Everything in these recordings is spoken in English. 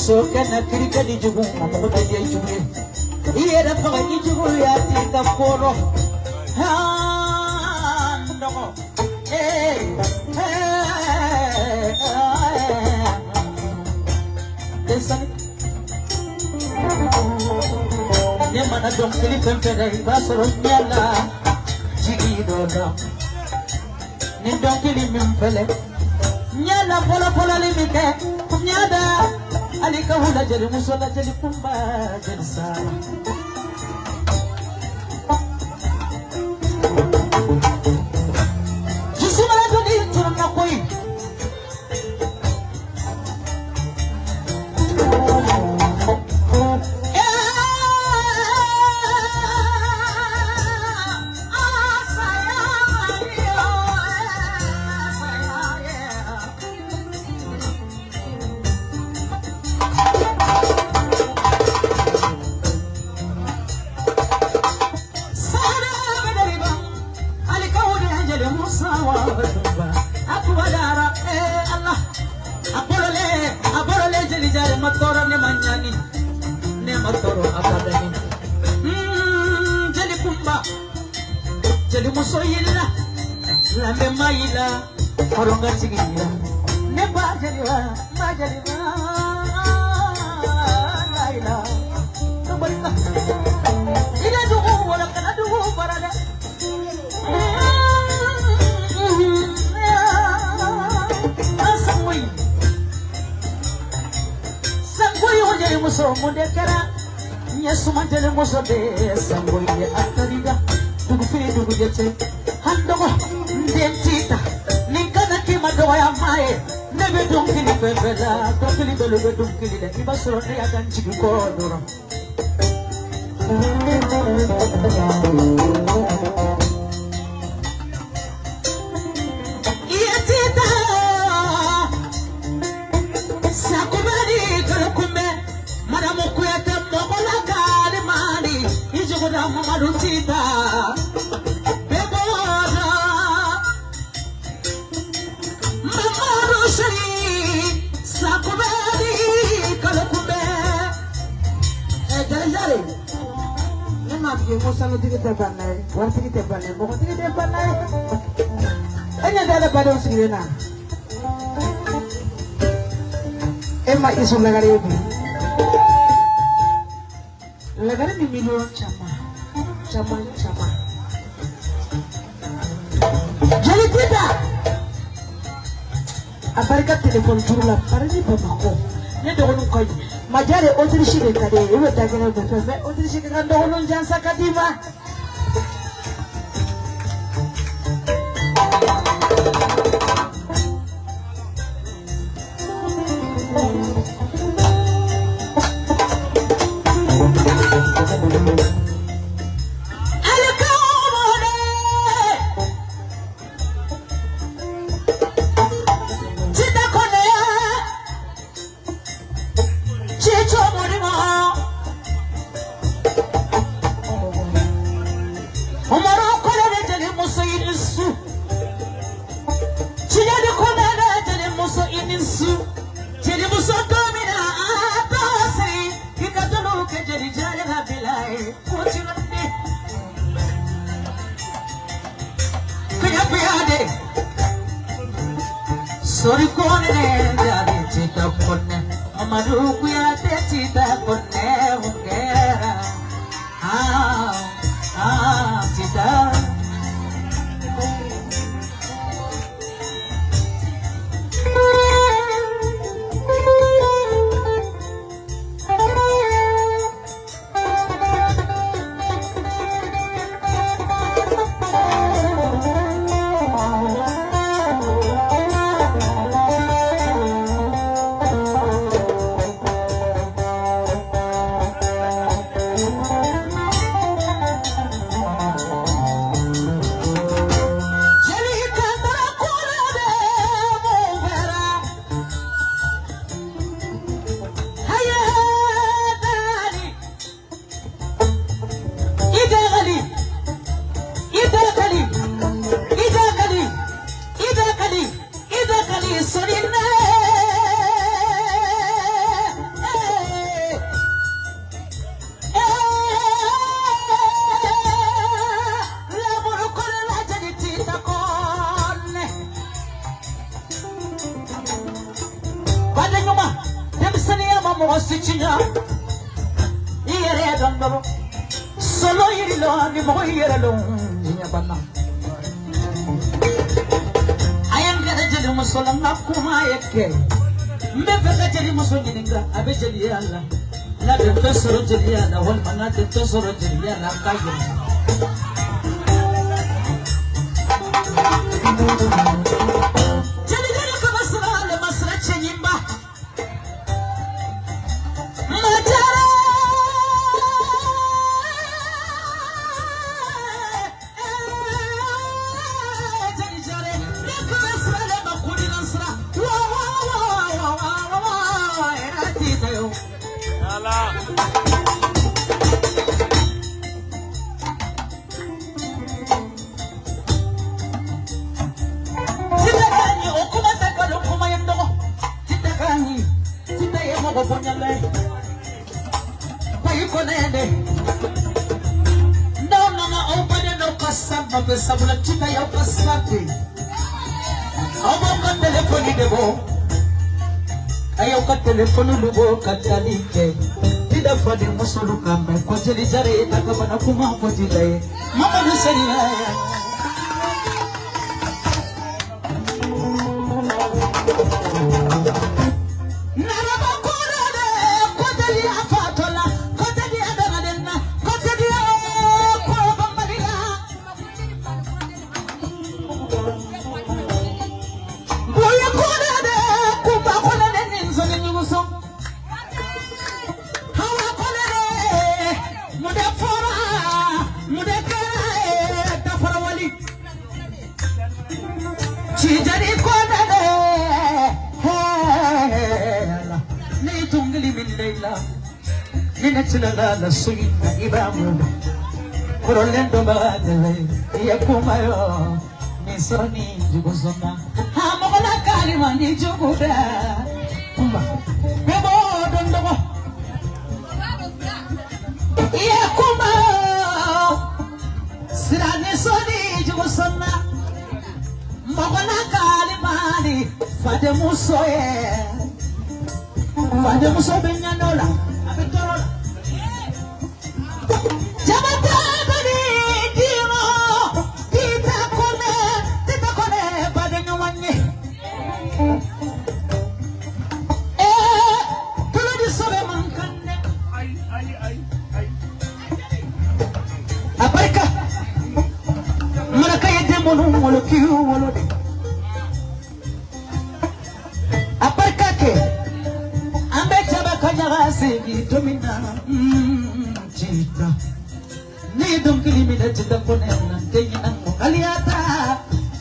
So can I click at the jugu? I'm going to get you. Here the fuck you at the poro. Hey, listen. Yamana don't kill it and today, Basro Yala, Jiggy Dodo. Don't kill him, Pele. Nyala pola limite, nyada alika hula jeli musola jeli kumba jeli sala. Jisumala doni turna koi. Jeli musoyila, lambe maila, koronga sigila. Neba jeliwa, majeliwa, laila. Kabarika. Ila dugu wala kana dugu barada. Sangui. Sangui wajeli muso mudekara. Nyesuma jeli muso de sangui atariga. Dugu fini dugu jeche handogo ndentita ninkana kima dowa ya mae nebe dunkili bebela dunkili belube dunkili de iba soro ne ya ganjigi kodoro iyetita sakubari kalakume madamu kuyate mogola kali mani ijuguda mamarutita Musa tiga tepanai, war tiga tepanai, bukan tiga tepanai. Hanya ada pada usia na. Emma isu lagari ubi. Lagari ni milion chama. Jadi tidak. Apalagi telepon turula, parani pemako. Ni doang kau. Majare otrishi de kade, ibu tak kena berfirman. Otrishi kan doang jangan sakadiva. Sorry kone jadi cita kone amaruku ya te cita kone ungera cita nyuma demsani ya mamo sichinya yere dandalo solo yiri lo ni mo yere lo nya bana ayam gada jeli musola ngakuma yeke mbe feka jeli muso nyininga abe jeli yalla la de tesoro jeli yalla wal manate tesoro jeli yalla kaje jeli jeli ko basra le basra chenyimba majara jeli jare le ko basra le bakuri nasra wa erati tayo ala Sabula chita ya pasate awanga telefoni debo ayo ka telefoni lubo katalike tida fadi musulu kambe ko jeli jare takabana kuma ko jilay mama du seriya Nina la suina ibamu Kurolendo baadele Yakumayo Nisoni juguzona Hamola kalima ni juguda Kumba Bebo dondogo Yakumayo Sira nisoni juguzona Mogola kalima ni Fade musoye Fade muso benyanola Abitorola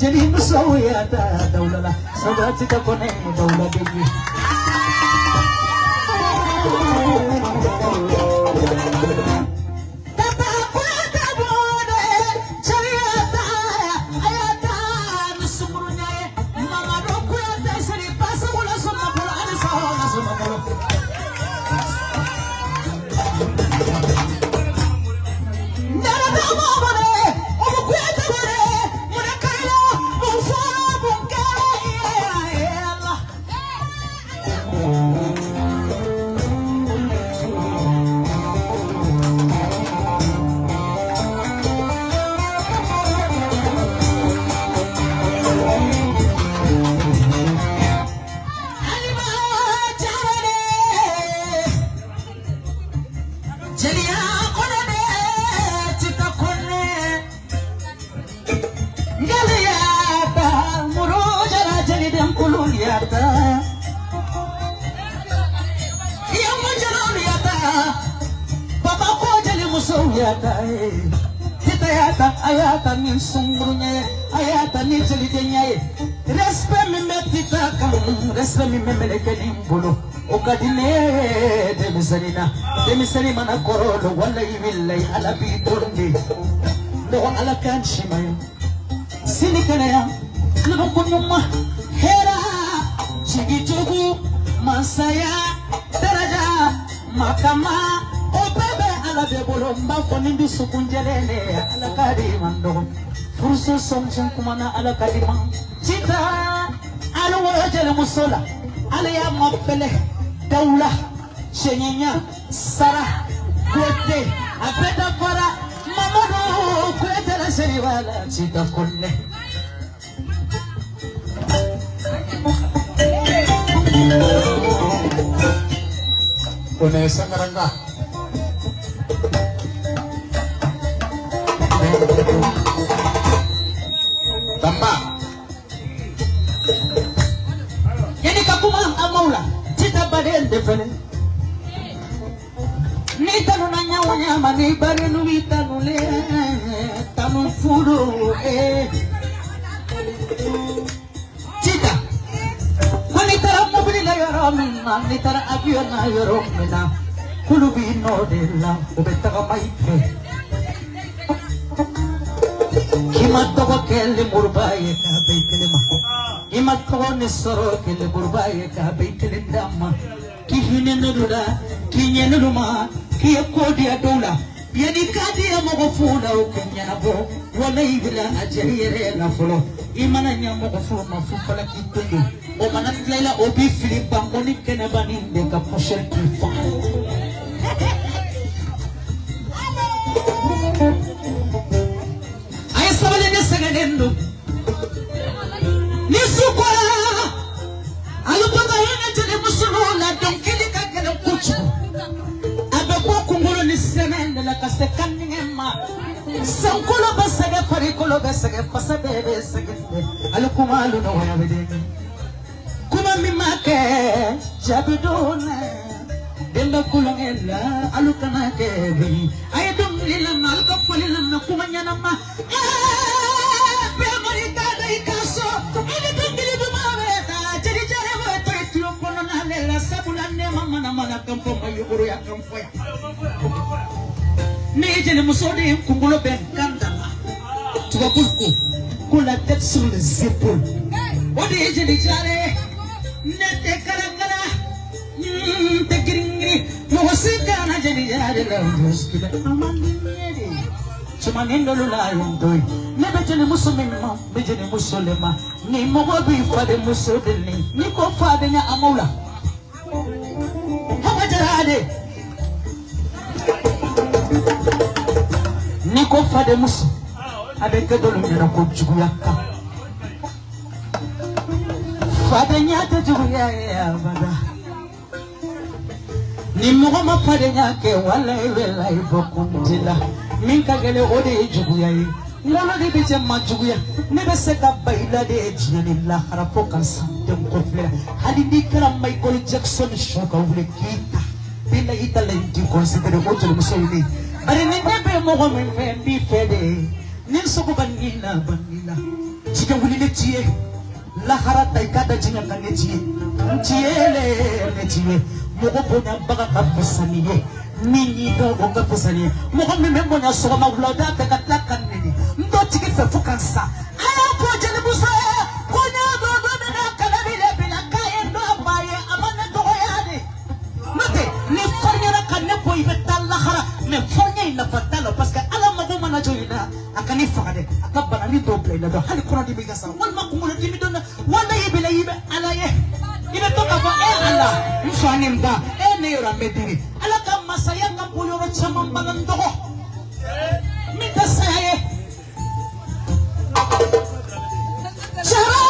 jadi musuh daulah sahabat kita kone daulah dewi ayata ni sungrunya ayata ni jelidenya respect mi metita kam respect mi memeleke ni mbulu okadine demisani mana korolo wallahi billahi ala bi torndi do ala kan shimayo sinikana ya nuko kunyuma hera chigitugu masaya daraja makama obebe ala be bolo mbafo nindi sukunjelele ala kadi mando furso somson kumana ala kadi man cita ala wajele musola Alaya mapele daula shenyanya sara kwete apeta para mamado kwete la seriwala chita kulle Une sangaranga Tamba yani kakuma amaula chita badende fene ni tanu na nyawa nyama ni bare nu vitanu le tanu furu chita mani tara mobili la yoro minna ni tara avion na yoro minna kulubi no de la obeta ka maife Imatoko kele murbaye ka beitele ma Imatoko nesoro kele murbaye ka beitele dama Kihine nudula kinye nuduma kiye kodi ya dola Yeni kadi ya mogofuna ukenya na bo Wana ibila ajayere na folo Imana nya mogofuna mafufala kitundu Omana tlaila obi filipa Moni kene baninde ka posher kifa Sabale ne segenendo Nisukwa Alupanga yana jele musulula Donkili kagele kuchu Abekwa kungulu ni semende La kasekani ngema Sankulo basage parikulo basage Pasabebe sagende Alukuma aluna waya bedeni Kuma mimake Jabidone Demba kulangela Alukana kebi Ayedum lila malka fulila Nakuma nyanama Nejele musode kungulo ben kandala Tugabulku Kula tête sur les épaules Ode ejele jale Nete karangara Te giringiri Mwasika na jele jale la Muskile Amandi nyeri Chumanendo lula yondoi Nebejele musumima Bejele musulema Ni mwabi fade musudini Niko fade nya amaula Hawa jarade Niko fade musu Abeke dolu nyana kujugu yaka Fade nyate jugu ya bada Ni mwama fade nyake wala iwela ibokundila Minka gele ode jugu ya ye Ngolo de beje majugu ya Nebe seka baila de ejina ni la harafo kansante mkoflera Hadi nikara Michael Jackson shoka ule kita Bila ita la inti konsidere ojo le musoyini Bari nebe mogo mfendi fede Ninsoko banila Chike wuli ne chie La harata ikada jina kane chie Chiele ne chie Mogo bonya baga kapusaniye Nini dogo kapusaniye Mogo mime monya soga mawuloda Beka tlakan nini Ndo chike fe fukansa Aya poje ne musa Konya dogo nena kanabile bila kaye ndo abaye Amane dogo yade Mate ni farnya na kanepo ibeta lahara Me farnya ina fatalo Paske ala magoma na joina Akani fakade Akabana ni doble ina do Hali kuna dibi gasa Walma kumula dibi dona Wala ibile ibe ala ye Ibe toka fa ala Mfani mda Neura medini Ala kama sayanga Puyoro chama mbalandogo Mita saye Chara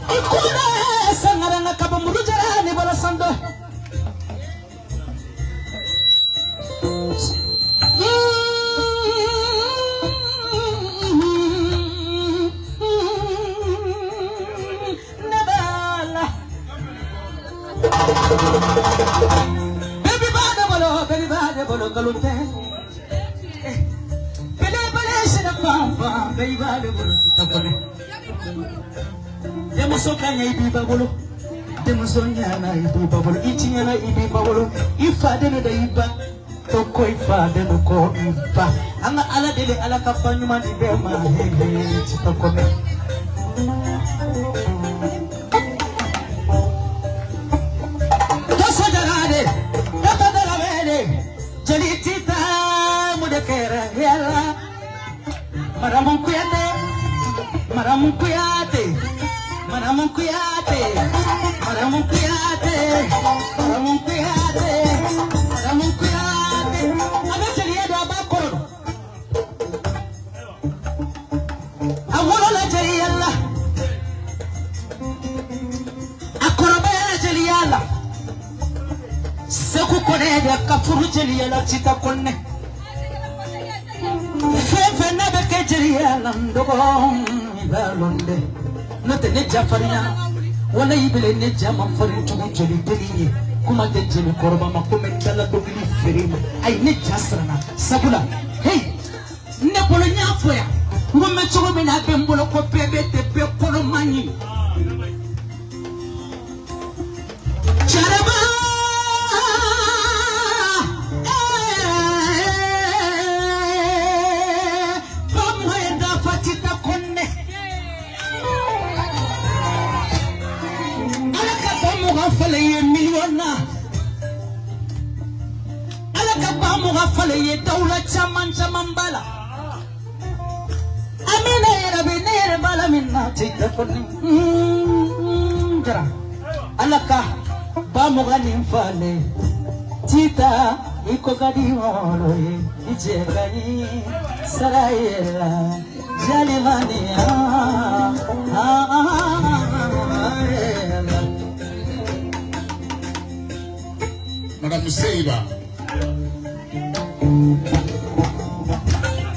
Ikuna Sangaranga kaba mulu jarani Bala sando Baby bade bolo kalute Bele shina pampa baby bade bolo tapone Demo sokanya ibiba bolo Demo sonyana ibiba bolo Ichinyana ibiba bolo Ifade no da iba Toko ifade no ko iba Anga ala dele ala kapanyuma ni bema Hehe chitokome Jelitita mudekera yala Maramunkuyate Maramunkuyate Maramunkuyate Maramunkuyate kone da kafuru jeli la chita konne fefe na be ke jeli la ndogo ba londe no te ne jafariya wala ibele ne jama farin tugu jeli teli kuma de jeli korba ma ko men dala do gili ferima ay ne jasrana sabula hey ne bolo nya foya ngome chogo be na be mbolo ko bebe te be kono mani charaba fale ye miliona ala ka ba mo ga fale ye dawla chaman bala amina ya rabbi ne bala minna tita kon jara ala ka ba mo ga nim fale tita iko gadi wolo ye ije gani sarayela jalimani Madame Seiba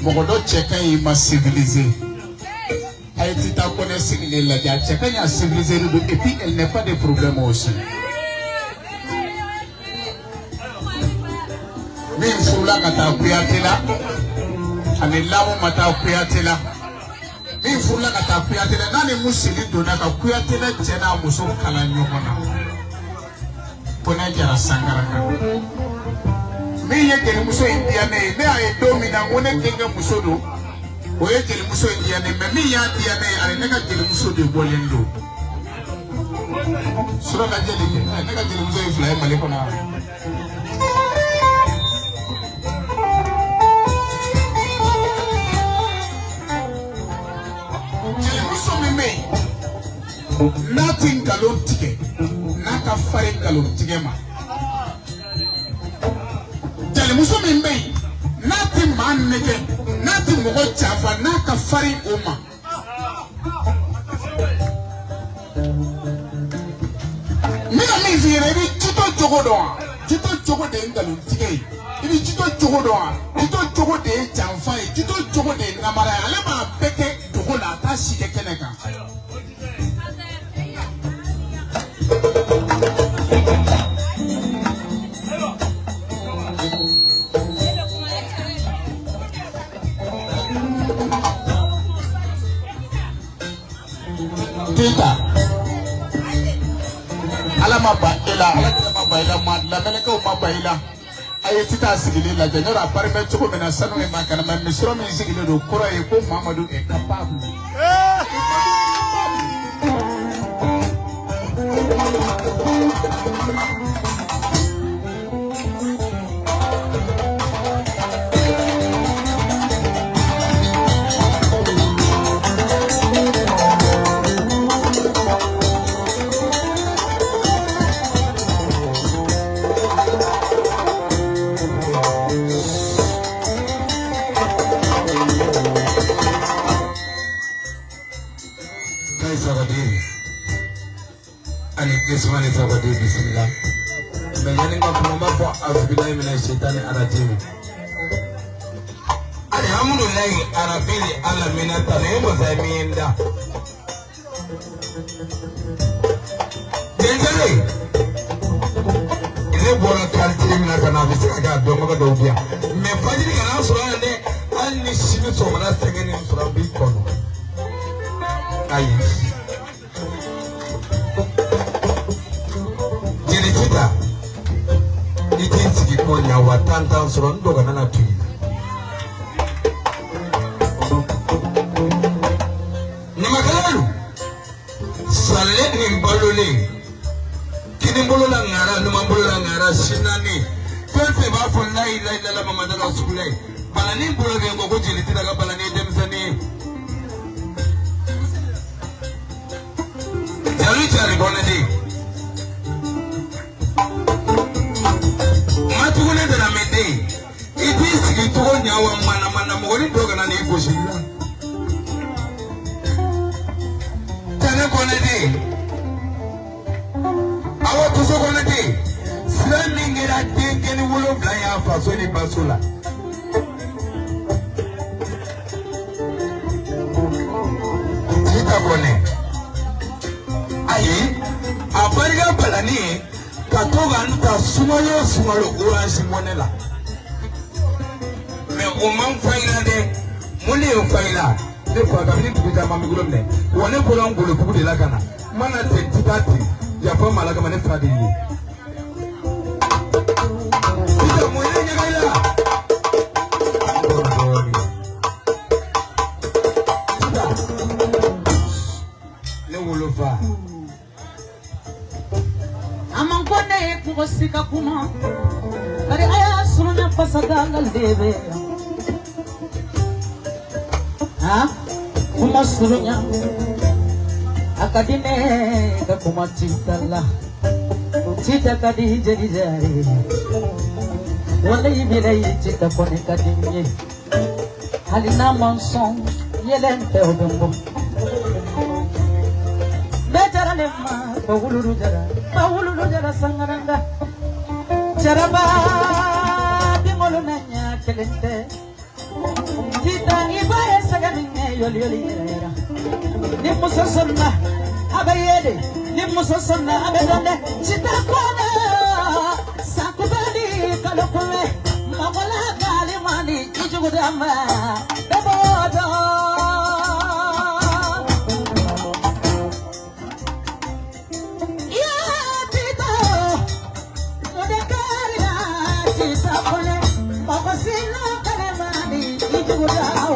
Mogodo cheka ima civilisé. Aïtita connaît civilisé la dia cheka ya civilisé et puis elle n'est pas de problème aussi. Min fula kata kuyatela anilamu mata kuyatela min fula kata kuyatela nani musili dona ka kuyatela jena muso kala nyokona pona jara sangara ka mi ye jeli muso india ne ay domina ngone kenga muso do o ye jeli muso india ne me mi ya dia ne ay ne ka jeli muso de bolendo sura ka jeli ne ka jeli muso ifla male kona jeli muso me nothing galon tike naka fare galon tike ma jeli muso me nothing man nege nothing mogo chafa naka fare oma mina mi vire bi tito jogo de galon tike ibi tito jogo de chafa tito jogo de namara ale ma peke jogo la ta shike keneka Tita alama ba ila ma la meleka ma ba ila ayi tita sigile la jenora parme choko mena sanu e makana ma misro mi sigile do kora e ko Mamadou est capable Ismani sabadi bismillah. Mengani ngapumba kwa azbillahi minashaitani arajim. Alhamdulillah arabili alamina tanemo zamienda. Dengale. Ile bora kalti mina kana bisika ga domo ga dobia. Me fajiri kana sura ne anni shimi so mana sengeni sura bi kono. Ayi. Iti konya watanta surondo ganana tui namakalalu sale ni mbalole kini mbolola ngara numa mbolola ngara sinani pepe ba fo la ilaha illallah muhammadur rasulullah balani mbolo be ngoko jeli tinaga balani demsani jalu jari bonadi matugune de la mede iti sigi to nyawa mana mogoni doga na ni boshila tane konede awa tuso konede sila ningira denge wolo bla ya faso ni basola ita bone ayi abariga balani ka to ga nta sumalo orange monela mais o man faila de mole o faila ne ko ga ni tuja ma mi gulo ne wone ko lan gulo ku de la kana mana te titati ya fa malaga mane fadi ni ita mo ne nya gaila ne wolo fa amangone kugosika kuma kari aya surunya pasada ngalebe ha kuma surunya akadine ka kuma citala cita kadi jadi jari walai bilai cita kone kadinye halina monson yelente obembo bejara lemma bawuluru jara sangaranga jaraba bingolo nanya kelente cita ibaye sagamine yoli era ni musosonna abayede ni musosonna abedonde cita kona sakubali kalokole magola kalimani ijugudama bebodo ya tito modekaria cita kone magosino kalimani ijugudama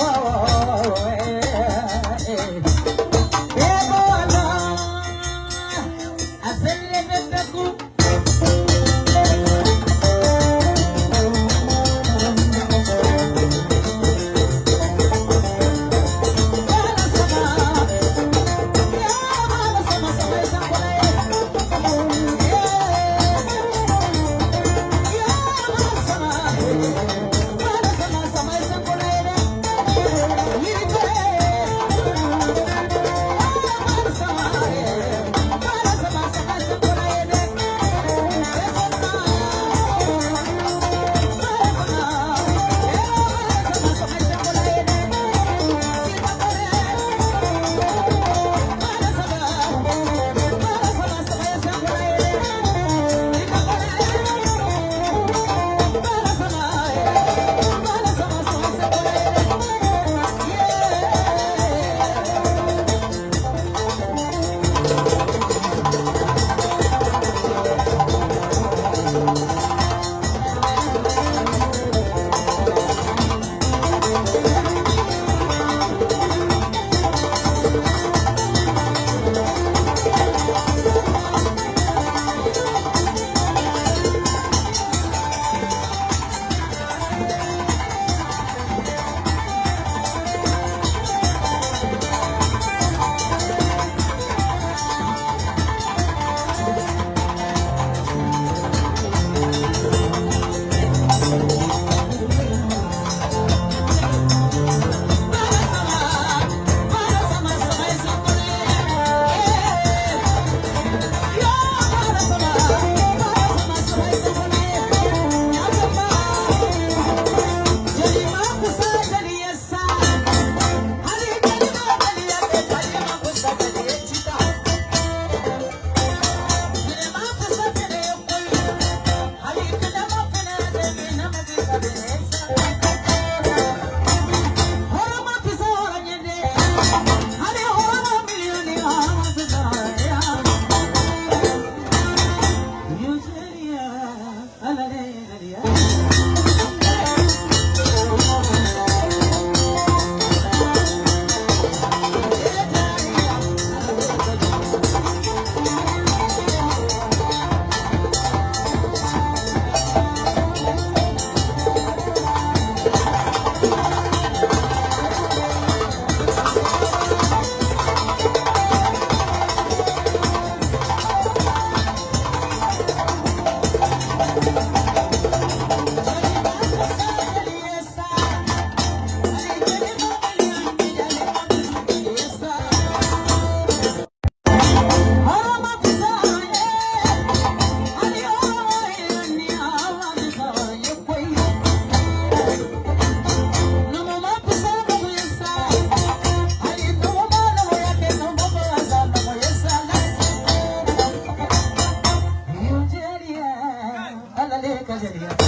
lajɛ de